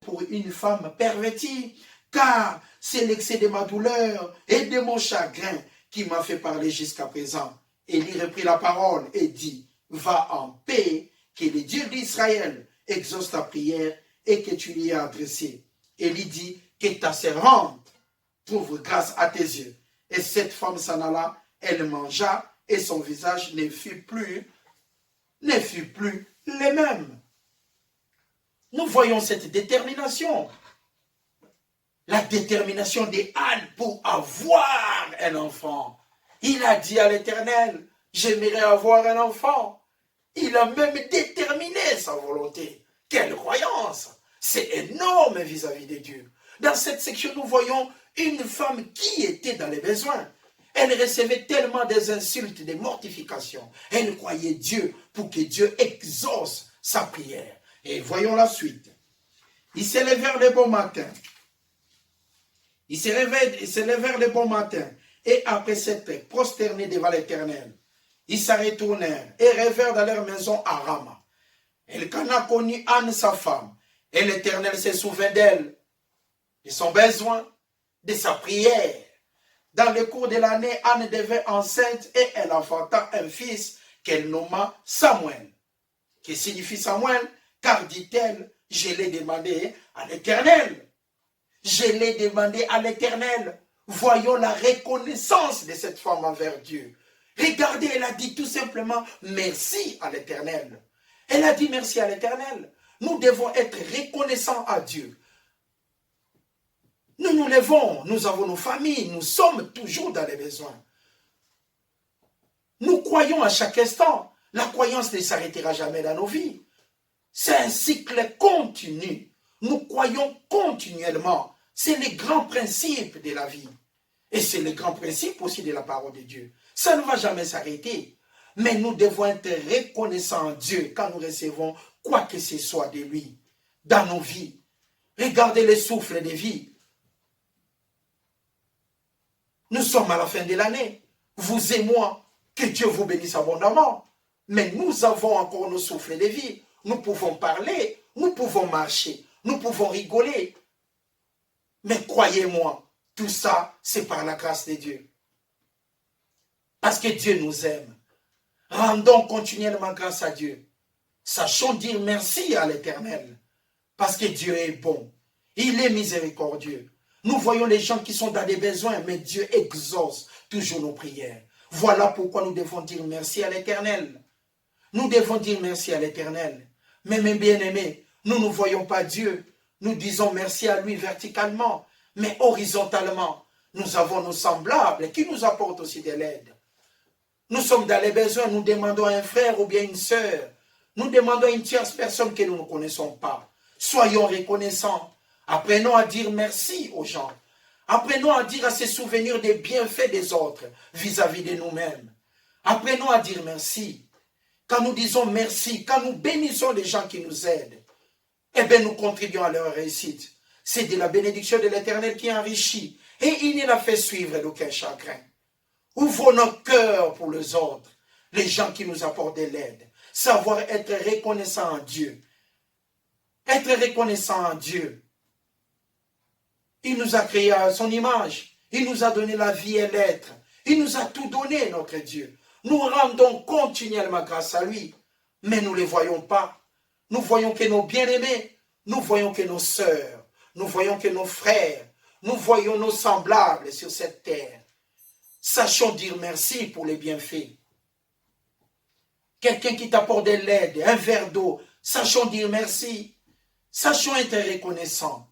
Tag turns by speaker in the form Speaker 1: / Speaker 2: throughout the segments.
Speaker 1: pour une femme pervertie, car c'est l'excès de ma douleur et de mon chagrin qui m'a fait parler jusqu'à présent. Élie reprit la parole et dit, va en paix, que le Dieu d'Israël exauce ta prière et que tu lui aies adressé. Élie dit, que ta servante trouve grâce à tes yeux. Et cette femme s'en alla, elle mangea et son visage ne fut plus le même. Nous voyons cette détermination. La détermination d'Anne pour avoir un enfant. Il a dit à l'Éternel, j'aimerais avoir un enfant. Il a même déterminé sa volonté. Quelle croyance! C'est énorme vis-à-vis de Dieu. Dans cette section, nous voyons une femme qui était dans les besoins. Elle recevait tellement des insultes, des mortifications. Elle croyait Dieu pour que Dieu exauce sa prière. Et voyons la suite. Ils se levèrent le bon matin. Ils se levèrent le bon matin. Et après s'être prosternés devant l'Éternel, ils se retournèrent et revinrent dans leur maison à Rama. Elkana connut Anne, sa femme, et l'Éternel se souvint d'elle, de son besoin, de sa prière. Dans le cours de l'année, Anne devint enceinte et elle enfanta un fils qu'elle nomma Samuel. Que signifie Samuel? Car dit-elle, je l'ai demandé à l'Éternel. Je l'ai demandé à l'Éternel. Voyons la reconnaissance de cette femme envers Dieu. Regardez, elle a dit tout simplement merci à l'Éternel. Elle a dit merci à l'Éternel. Nous devons être reconnaissants à Dieu. Nous nous levons, nous avons nos familles, nous sommes toujours dans les besoins. Nous croyons à chaque instant. La croyance ne s'arrêtera jamais dans nos vies. C'est un cycle continu. Nous croyons continuellement. C'est le grand principe de la vie. Et c'est le grand principe aussi de la parole de Dieu. Ça ne va jamais s'arrêter. Mais nous devons être reconnaissants en Dieu quand nous recevons quoi que ce soit de lui dans nos vies. Regardez le souffle de vie. Nous sommes à la fin de l'année. Vous et moi, que Dieu vous bénisse abondamment. Mais nous avons encore nos souffles de vie. Nous pouvons parler, nous pouvons marcher, nous pouvons rigoler. Mais croyez-moi, tout ça, c'est par la grâce de Dieu. Parce que Dieu nous aime. Rendons continuellement grâce à Dieu. Sachons dire merci à l'Éternel. Parce que Dieu est bon. Il est miséricordieux. Nous voyons les gens qui sont dans des besoins, mais Dieu exauce toujours nos prières. Voilà pourquoi nous devons dire merci à l'Éternel. Nous devons dire merci à l'Éternel. Mais mes bien-aimés, nous ne voyons pas Dieu. Nous disons merci à lui verticalement, mais horizontalement. Nous avons nos semblables qui nous apportent aussi de l'aide. Nous sommes dans les besoins, nous demandons à un frère ou bien une sœur. Nous demandons à une tierce personne que nous ne connaissons pas. Soyons reconnaissants. Apprenons à dire merci aux gens. Apprenons à dire, à se souvenir des bienfaits des autres vis-à-vis de nous-mêmes. Apprenons à dire merci. Quand nous disons merci, quand nous bénissons les gens qui nous aident, eh bien nous contribuons à leur réussite. C'est de la bénédiction de l'Éternel qui enrichit et il ne la fait suivre d'aucun chagrin. Ouvrons nos cœurs pour les autres, les gens qui nous apportent de l'aide. Savoir être reconnaissant en Dieu. Être reconnaissant en Dieu. Il nous a créés à son image. Il nous a donné la vie et l'être. Il nous a tout donné, notre Dieu. Nous rendons continuellement grâce à lui. Mais nous ne les voyons pas. Nous voyons que nos bien-aimés, nous voyons que nos sœurs, nous voyons que nos frères, nous voyons nos semblables sur cette terre. Sachons dire merci pour les bienfaits. Quelqu'un qui t'apporte de l'aide, un verre d'eau, sachons dire merci. Sachons être reconnaissants.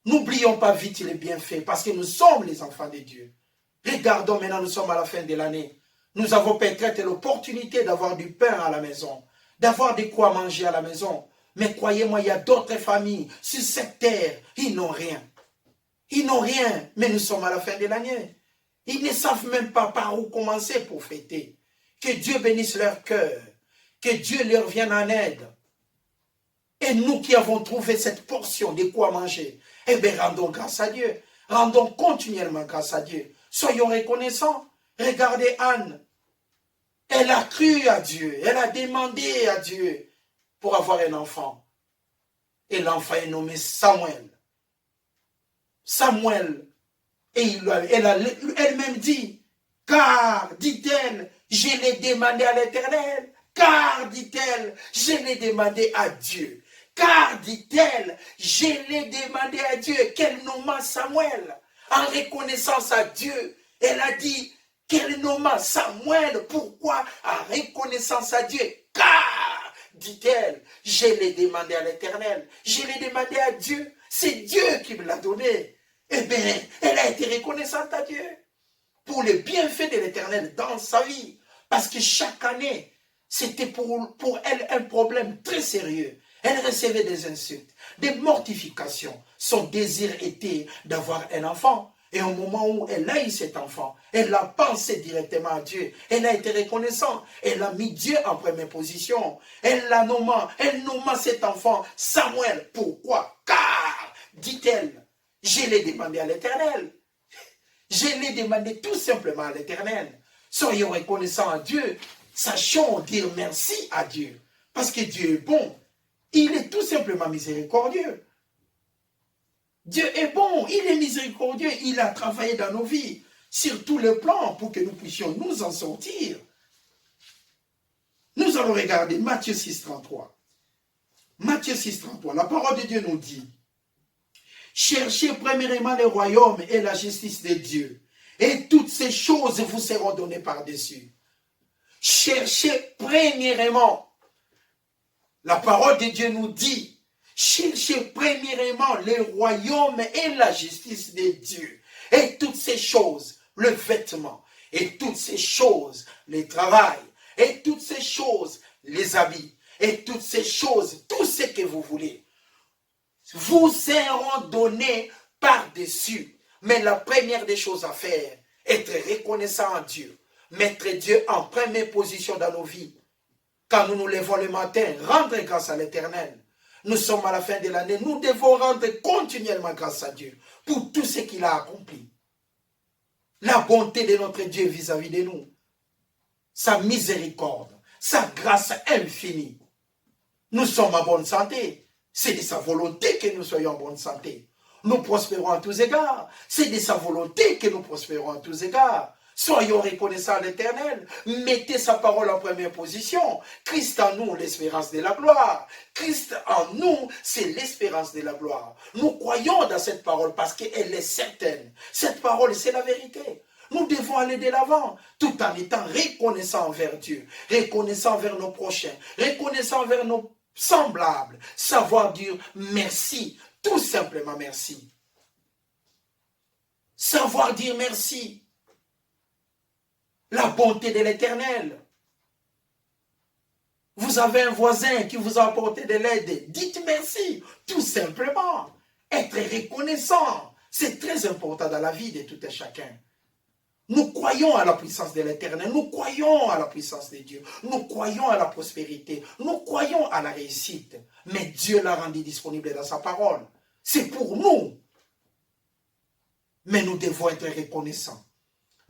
Speaker 1: N'oublions pas vite les bienfaits parce que nous sommes les enfants de Dieu. Regardons maintenant, nous sommes à la fin de l'année. Nous avons peut-être l'opportunité d'avoir du pain à la maison, d'avoir de quoi manger à la maison. Mais croyez-moi, il y a d'autres familles sur cette terre, ils n'ont rien. Ils n'ont rien, mais nous sommes à la fin de l'année. Ils ne savent même pas par où commencer pour fêter. Que Dieu bénisse leur cœur, que Dieu leur vienne en aide. Et nous qui avons trouvé cette portion de quoi manger, eh bien rendons grâce à Dieu. Rendons continuellement grâce à Dieu. Soyons reconnaissants. Regardez Anne. Elle a cru à Dieu. Elle a demandé à Dieu pour avoir un enfant. Et l'enfant est nommé Samuel. Samuel, et elle-même dit, car, dit-elle, je l'ai demandé à l'Éternel. Car, dit-elle, je l'ai demandé à Dieu. Car, dit-elle, je l'ai demandé à Dieu. Qu'elle nomma Samuel. En reconnaissance à Dieu, elle a dit qu'elle nomma Samuel. Pourquoi? En reconnaissance à Dieu. Car, dit-elle, je l'ai demandé à l'Éternel. Je l'ai demandé à Dieu. C'est Dieu qui me l'a donné. Eh bien, elle a été reconnaissante à Dieu pour le bienfait de l'Éternel dans sa vie. Parce que chaque année, c'était pour elle un problème très sérieux. Elle recevait des insultes, des mortifications. Son désir était d'avoir un enfant. Et au moment où elle a eu cet enfant, elle a pensé directement à Dieu. Elle a été reconnaissante. Elle a mis Dieu en première position. Elle nomma cet enfant Samuel. Pourquoi? Car, dit-elle, je l'ai demandé à l'Éternel. Je l'ai demandé tout simplement à l'Éternel. Soyons reconnaissants à Dieu. Sachons dire merci à Dieu. Parce que Dieu est bon. Il est tout simplement miséricordieux. Dieu est bon, il est miséricordieux. Il a travaillé dans nos vies sur tous les plans pour que nous puissions nous en sortir. Nous allons regarder Matthieu 6, 33. Matthieu 6, 33. La parole de Dieu nous dit: cherchez premièrement le royaume et la justice de Dieu, et toutes ces choses vous seront données par-dessus. Cherchez premièrement. La parole de Dieu nous dit: cherchez premièrement le royaume et la justice de Dieu, et toutes ces choses, le vêtement, et toutes ces choses, le travail, et toutes ces choses, les habits, et toutes ces choses, tout ce que vous voulez, vous seront donnés par-dessus. Mais la première des choses à faire, être reconnaissant à Dieu, mettre Dieu en première position dans nos vies. Quand nous nous levons le matin, rendre grâce à l'Éternel. Nous sommes à la fin de l'année, nous devons rendre continuellement grâce à Dieu pour tout ce qu'il a accompli. La bonté de notre Dieu vis-à-vis de nous, sa miséricorde, sa grâce infinie. Nous sommes en bonne santé. C'est de sa volonté que nous soyons en bonne santé. Nous prospérons à tous égards. C'est de sa volonté que nous prospérons à tous égards. Soyons reconnaissants à l'Éternel. Mettez sa parole en première position. Christ en nous, l'espérance de la gloire. Christ en nous, c'est l'espérance de la gloire. Nous croyons dans cette parole parce qu'elle est certaine. Cette parole, c'est la vérité. Nous devons aller de l'avant, tout en étant reconnaissants envers Dieu, reconnaissants envers nos prochains, reconnaissants envers nos semblables. Savoir dire merci, tout simplement merci. Savoir dire merci. La bonté de l'Éternel. Vous avez un voisin qui vous a apporté de l'aide. Dites merci, tout simplement. Être reconnaissant, c'est très important dans la vie de tout et chacun. Nous croyons à la puissance de l'Éternel, nous croyons à la puissance de Dieu, nous croyons à la prospérité, nous croyons à la réussite. Mais Dieu l'a rendu disponible dans sa parole. C'est pour nous. Mais nous devons être reconnaissants.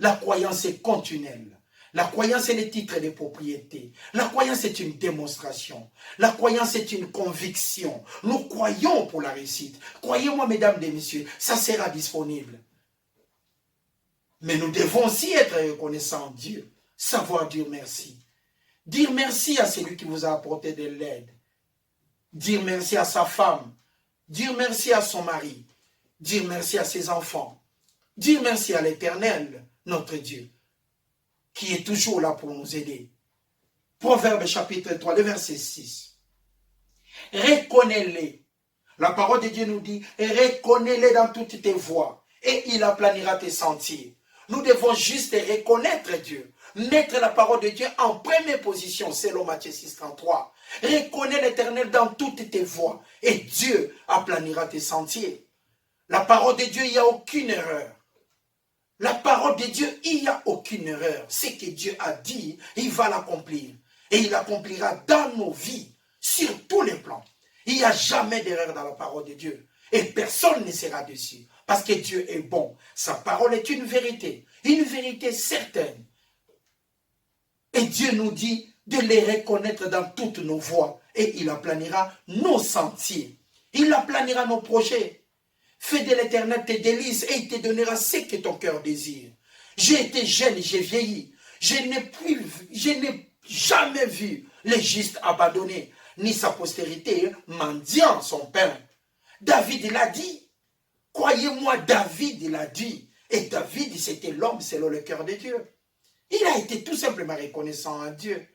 Speaker 1: La croyance est continuelle. La croyance est le titre de propriété. La croyance est une démonstration. La croyance est une conviction. Nous croyons pour la réussite. Croyez-moi, mesdames et messieurs, ça sera disponible. Mais nous devons aussi être reconnaissants à Dieu. Savoir dire merci. Dire merci à celui qui vous a apporté de l'aide. Dire merci à sa femme. Dire merci à son mari. Dire merci à ses enfants. Dire merci à l'Éternel, notre Dieu, qui est toujours là pour nous aider. Proverbe chapitre 3, le verset 6. Reconnais-les. La parole de Dieu nous dit, reconnais-les dans toutes tes voies et il aplanira tes sentiers. Nous devons juste reconnaître Dieu, mettre la parole de Dieu en première position, selon Matthieu 6, 33. Reconnais l'Éternel dans toutes tes voies et Dieu aplanira tes sentiers. La parole de Dieu, il n'y a aucune erreur. La parole de Dieu, il n'y a aucune erreur. Ce que Dieu a dit, il va l'accomplir. Et il l'accomplira dans nos vies, sur tous les plans. Il n'y a jamais d'erreur dans la parole de Dieu. Et personne ne sera dessus. Parce que Dieu est bon. Sa parole est une vérité certaine. Et Dieu nous dit de les reconnaître dans toutes nos voies. Et il aplanira nos sentiers. Il aplanira nos projets. Fais de l'Éternel tes délices et il te donnera ce que ton cœur désire. J'ai été jeune, j'ai vieilli. Je n'ai jamais vu le juste abandonné, ni sa postérité mendiant son pain. David l'a dit. Croyez-moi, David l'a dit. Et David, c'était l'homme selon le cœur de Dieu. Il a été tout simplement reconnaissant à Dieu.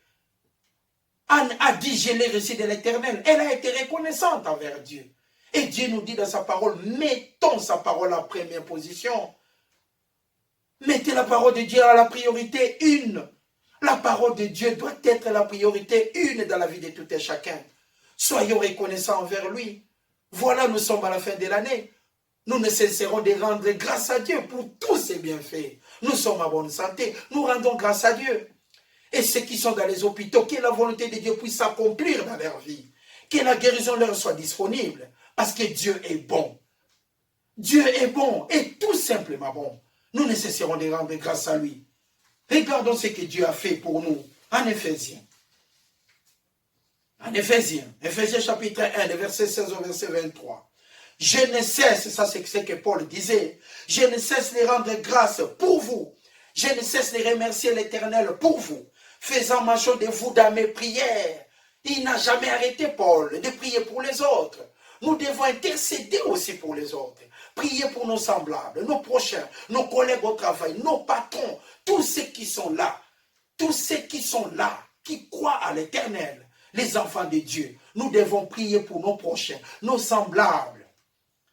Speaker 1: Anne a dit, je l'ai reçu de l'Éternel. Elle a été reconnaissante envers Dieu. Et Dieu nous dit dans sa parole, mettons sa parole en première position. Mettez la parole de Dieu à la priorité une. La parole de Dieu doit être la priorité une dans la vie de tout et chacun. Soyons reconnaissants envers lui. Voilà, nous sommes à la fin de l'année. Nous ne cesserons de rendre grâce à Dieu pour tous ses bienfaits. Nous sommes en bonne santé. Nous rendons grâce à Dieu. Et ceux qui sont dans les hôpitaux, que la volonté de Dieu puisse s'accomplir dans leur vie. Que la guérison leur soit disponible. Parce que Dieu est bon. Dieu est bon et tout simplement bon. Nous ne cesserons de rendre grâce à lui. Regardons ce que Dieu a fait pour nous en Éphésiens. En Éphésiens chapitre 1, verset 16 au verset 23. Je ne cesse, ça c'est ce que Paul disait, je ne cesse de rendre grâce pour vous. Je ne cesse de remercier l'Éternel pour vous, faisant mention de vous dans mes prières. Il n'a jamais arrêté, Paul, de prier pour les autres. Nous devons intercéder aussi pour les autres. Prier pour nos semblables, nos prochains, nos collègues au travail, nos patrons, tous ceux qui sont là, qui croient à l'Éternel, les enfants de Dieu. Nous devons prier pour nos prochains, nos semblables.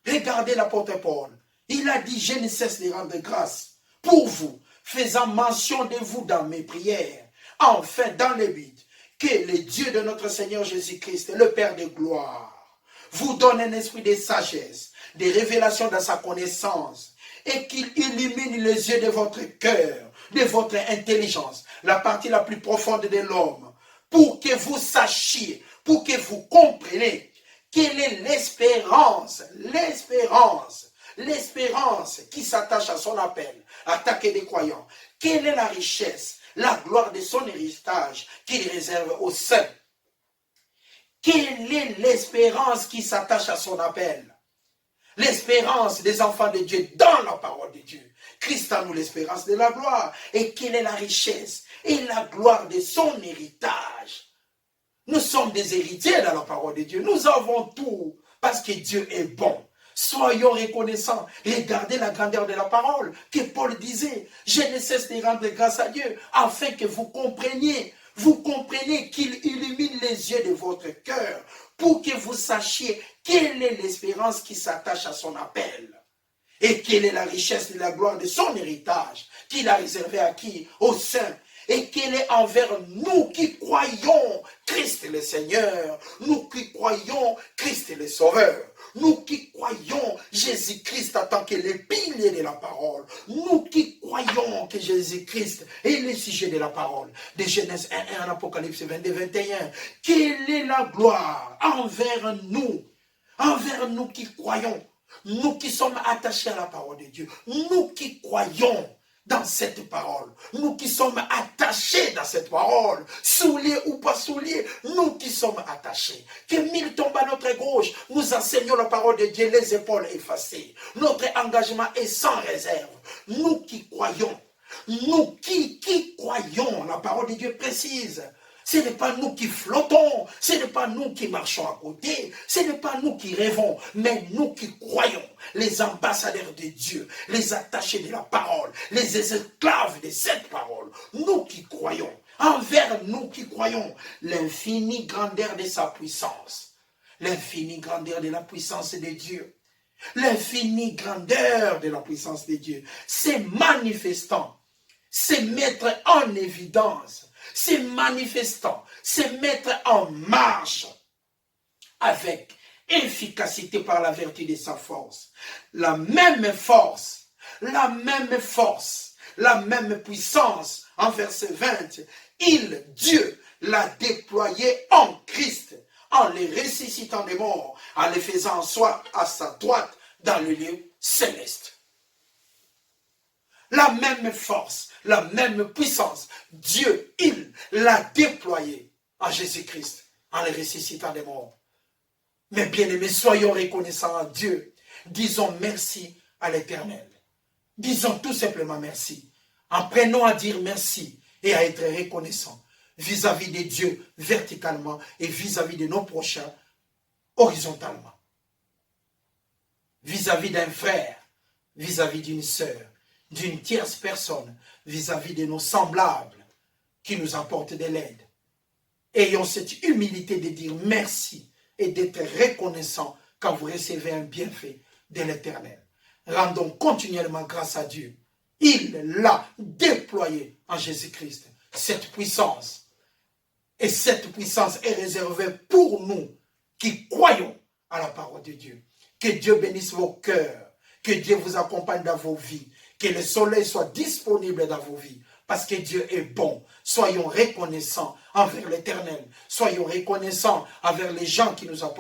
Speaker 1: Regardez l'apôtre Paul. Il a dit, je ne cesse de rendre grâce pour vous, faisant mention de vous dans mes prières. Enfin, dans le but que le Dieu de notre Seigneur Jésus-Christ, le Père de gloire, vous donne un esprit de sagesse, de révélation dans sa connaissance, et qu'il illumine les yeux de votre cœur, de votre intelligence, la partie la plus profonde de l'homme, pour que vous sachiez, pour que vous compreniez quelle est l'espérance qui s'attache à son appel, attaquer des croyants. Quelle est la richesse, la gloire de son héritage qu'il réserve aux saints. Quelle est l'espérance qui s'attache à son appel? L'espérance des enfants de Dieu dans la parole de Dieu. Christ a nous l'espérance de la gloire. Et quelle est la richesse et la gloire de son héritage? Nous sommes des héritiers dans la parole de Dieu. Nous avons tout parce que Dieu est bon. Soyons reconnaissants. Regardez la grandeur de la parole que Paul disait. Je ne cesse de rendre grâce à Dieu afin que vous compreniez. Vous comprenez qu'il illumine les yeux de votre cœur pour que vous sachiez quelle est l'espérance qui s'attache à son appel et quelle est la richesse de la gloire de son héritage qu'il a réservé à qui? Aux saints. Et quelle est envers nous qui croyons Christ le Seigneur, nous qui croyons Christ le Sauveur, nous qui croyons Jésus-Christ en tant que le pilier de la parole, nous qui croyons que Jésus-Christ est le sujet de la parole, de Genèse 1, Apocalypse 22, 21. Quelle est la gloire envers nous qui croyons, nous qui sommes attachés à la parole de Dieu, nous qui croyons dans cette parole, nous qui sommes attachés dans cette parole, souliers ou pas souliers, nous qui sommes attachés, que mille tombent à notre gauche, nous enseignons la parole de Dieu, les épaules effacées, notre engagement est sans réserve, nous qui croyons, la parole de Dieu précise. Ce n'est pas nous qui flottons, ce n'est pas nous qui marchons à côté, ce n'est pas nous qui rêvons, mais nous qui croyons, les ambassadeurs de Dieu, les attachés de la parole, les esclaves de cette parole, nous qui croyons, envers nous qui croyons, l'infinie grandeur de sa puissance, l'infinie grandeur de la puissance de Dieu, l'infinie grandeur de la puissance de Dieu, c'est manifestant, c'est mettre en évidence, c'est manifestant, c'est mettre en marche avec efficacité par la vertu de sa force. La même force, la même puissance, en verset 20, Dieu, l'a déployé en Christ, en les ressuscitant des morts, en les faisant asseoir à sa droite dans le lieu céleste. La même force, la même puissance, Dieu, il l'a déployé en Jésus-Christ, en les ressuscitant des morts. Mes bien-aimés, soyons reconnaissants à Dieu. Disons merci à l'Éternel. Disons tout simplement merci. Apprenons à dire merci et à être reconnaissants vis-à-vis de Dieu verticalement et vis-à-vis de nos prochains horizontalement. Vis-à-vis d'un frère, vis-à-vis d'une sœur, d'une tierce personne, vis-à-vis de nos semblables qui nous apportent de l'aide. Ayons cette humilité de dire merci et d'être reconnaissant quand vous recevez un bienfait de l'Éternel. Rendons continuellement grâce à Dieu. Il l'a déployé en Jésus-Christ, cette puissance. Et cette puissance est réservée pour nous qui croyons à la parole de Dieu. Que Dieu bénisse vos cœurs, que Dieu vous accompagne dans vos vies, que le soleil soit disponible dans vos vies, parce que Dieu est bon. Soyons reconnaissants envers l'Éternel. Soyons reconnaissants envers les gens qui nous apportent